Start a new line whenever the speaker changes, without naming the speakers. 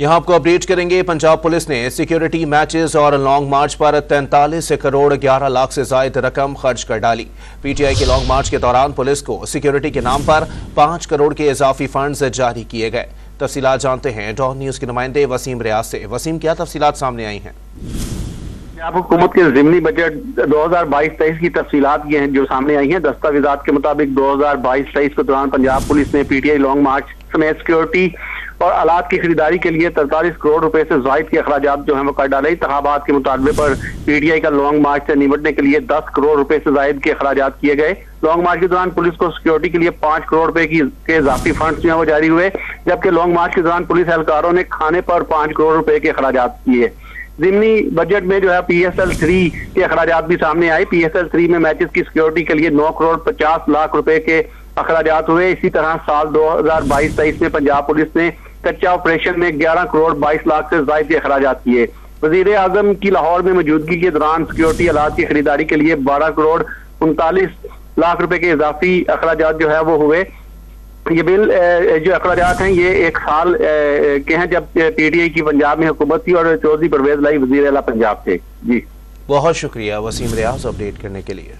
यहाँ आपको अपडेट करेंगे। पंजाब पुलिस ने सिक्योरिटी मैचेस और लॉन्ग मार्च पर 43 करोड़ 11 लाख से ज्यादा रकम खर्च कर डाली। पीटीआई के लॉन्ग मार्च के दौरान पुलिस को सिक्योरिटी के नाम पर 5 करोड़ के इजाफी फंड्स जारी किए गए। तफसीलात जानते हैं डॉन न्यूज के नुमाइंदे वसीम रियाज से। वसीम, क्या तफसीलात सामने आई हैं?
हुकूमत के ज़िमनी बजट 2022-23 की तफसीलात ये हैं जो सामने आई हैं। दस्तावेजात के मुताबिक 2022-23 के दौरान पंजाब पुलिस ने पीटीआई लॉन्ग मार्च समेत सिक्योरिटी और आलात की खरीदारी के लिए 43 करोड़ रुपए से जायद के अखराजात जो हैं वो कर डाले। इंतखाबात के मुतालबे पर पीटीआई का लॉन्ग मार्च से निपटने के लिए 10 करोड़ रुपए से जायद के अखराजात किए गए। लॉन्ग मार्च के दौरान पुलिस को सिक्योरिटी के लिए 5 करोड़ रुपए के इजाफी फंड जो है वो जारी हुए, जबकि लॉन्ग मार्च के दौरान पुलिस एहलकारों ने खाने पर 5 करोड़ रुपए के अखराजात किए। ज़िमनी बजट में जो है PSL 3 के अखराजात भी सामने आए। PSL 3 में मैचेस की सिक्योरिटी के लिए 9 करोड़ 50 लाख रुपए के अखराजात हुए। इसी तरह साल 2022-23 में पंजाब पुलिस ने कच्चा ऑपरेशन में 11 करोड़ 22 लाख से ज्यादा के अखराजात किए। वजीर आजम की लाहौर में मौजूदगी के दौरान सिक्योरिटी आलात की खरीदारी के लिए 12 करोड़ 39 लाख रुपए के इजाफी अखराजात जो है वो हुए। ये बिल जो अखराजात हैं ये 1 साल के हैं जब पीटीआई की पंजाब में हुकूमत थी और चौधरी परवेज लाई वजीर आला पंजाब थे। जी
बहुत शुक्रिया वसीम रियाज अपडेट करने के लिए।